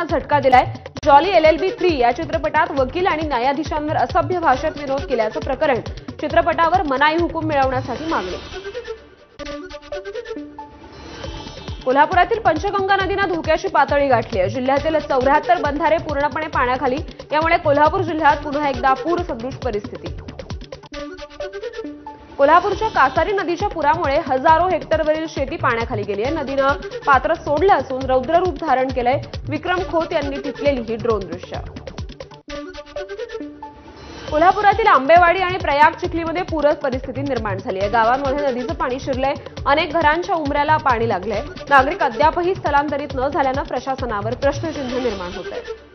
चित्रपटांना झटका दिलाय। जॉली LLB 3 या चित्रपटात वकील आणि न्यायाधीशांवर असभ्य भाषेत विनोद केल्याचं प्रकरण, चित्रपटावर मनाई हुकूम मिळवण्यासाठी मागणी। कोल्हापुरातील पंचगंगा नदीने धोक्याची पातळी गाठली आहे। जिल्ह्यातील 74 बंधारे पूर्णपणे पाण्याखाली, यामुळे कोल्हापूर जिल्ह्यात पुन्हा एकदा पूरसदृश परिस्थिती। कोल्हापूरच्या कासारी नदीच्या पुरामुळे हजारो हेक्टरवरील शेती पाण्याखाली गेली आहे। नदीनं पात्र सोडलं असून रौद्ररूप धारण केलंय। विक्रम खोत यांनी टिपलेली ही ड्रोन दृश्य। कोल्हापुरातील आंबेवाडी आणि प्रयाग चिखलीमध्ये पूर परिस्थिती निर्माण झाली आहे। गावांमध्ये नदीचं पाणी शिरलंय। अनेक घरांच्या उंबऱ्याला पाणी लागलंय। नागरिक अद्यापही स्थलांतरित न झाल्यानं प्रशासनावर प्रश्नचिन्ह निर्माण होत आहे।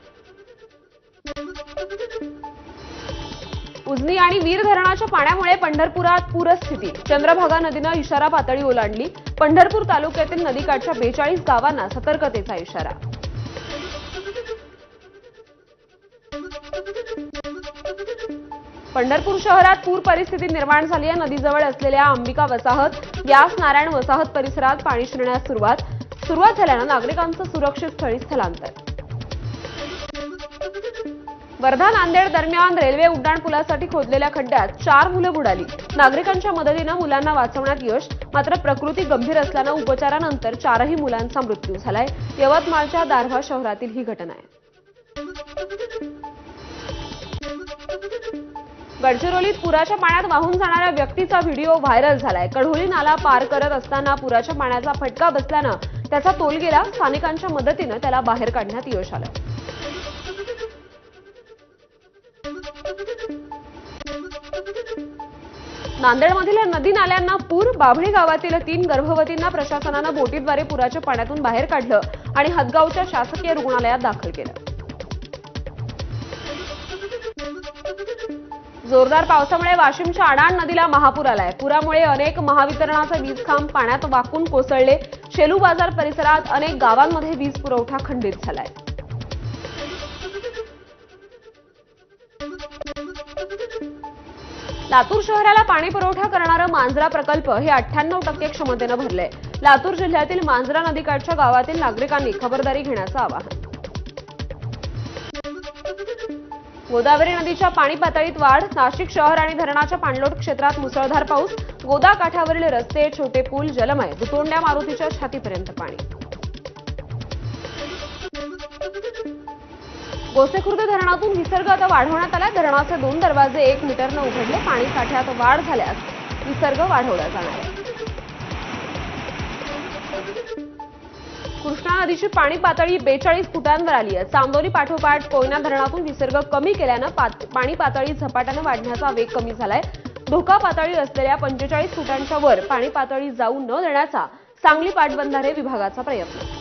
उजनी आणि वीर धरणाच्या पाण्यामुळे पंढरपुरात पूरस्थिती। चंद्रभागा नदीनं इशारा पातळी ओलांडली। पंढरपूर तालुक्यातील नदीकाठच्या 42 गावांना सतर्कतेचा इशारा। पंढरपूर शहरात पूर परिस्थिती निर्माण झाली आहे। नदीजवळ असलेल्या अंबिका वसाहत, व्यास नारायण वसाहत परिसरात पाणी शिरण्यास सुरुवात झाल्यानं नागरिकांचं सुरक्षित स्थळी स्थलांतर। वर्धा नांदेड दरम्यान रेल्वे उड्डाण पुलासाठी खोदलेल्या खड्ड्यात 4 मुलं बुडाली। नागरिकांच्या मदतीनं मुलांना वाचवण्यात यश, मात्र प्रकृती गंभीर असल्यानं उपचारानंतर 4ही मुलांचा मृत्यू झालाय। यवतमाळच्या दारव्हा शहरातील ही घटना आहे। गडचिरोलीत पुराच्या पाण्यात वाहून जाणाऱ्या व्यक्तीचा व्हिडिओ व्हायरल झालाय। कढोली नाला पार करत असताना पुराच्या पाण्याचा फटका बसल्यानं त्याचा तोल गेला। स्थानिकांच्या मदतीनं त्याला बाहेर काढण्यात यश आलं। नांदेडमधील नदी नाल्यांना पूर। बाभळी गावातील 3 गर्भवतींना प्रशासनानं बोटीद्वारे पुराच्या पाण्यातून बाहेर काढलं आणि हदगावच्या शासकीय रुग्णालयात दाखल केलं। जोरदार पावसामुळे वाशिमच्या आडाण नदीला महापूर आलाय। पुरामुळे अनेक महावितरणाचे वीजखांब पाण्यात वाकून कोसळले। शेलू बाजार परिसरात अनेक गावांमध्ये वीज पुरवठा खंडित झालाय। लातूर शहराला पाणी पुरवठा करणारा मांजरा प्रकल्प हे 98% क्षमतेनं भरलंय। लातूर जिल्ह्यातील मांजरा नदीकाठच्या गावातील नागरिकांनी खबरदारी घेण्याचं आवाहन। गोदावरी नदीच्या पाणी पातळीत वाढ। नाशिक शहर आणि धरणाच्या पाणलोट क्षेत्रात मुसळधार पाऊस। गोदा काठावरील रस्ते, छोटे पूल जलमय। दुतोंड्या मारुतीच्या छातीपर्यंत पाणी। गोसेखुर्द धरणातून विसर्ग आता वाढवण्यात आला। धरणाचे 2 दरवाजे 1 मीटरनं उघडले। पाणी साठ्यात वाढ झाल्यास विसर्ग वाढवला जाणार आहे। कृष्णा नदीची पाणी पातळी 42 फुटांवर आली आहे। चांदोली पाठोपाठ कोयना धरणातून विसर्ग कमी केल्यानं पाणी पातळी झपाट्यानं वाढण्याचा वेग कमी झालाय। धोका पातळी असलेल्या 45 फुटांच्या वर पाणी पातळी जाऊ न देण्याचा सांगली पाटबंधारे विभागाचा प्रयत्न।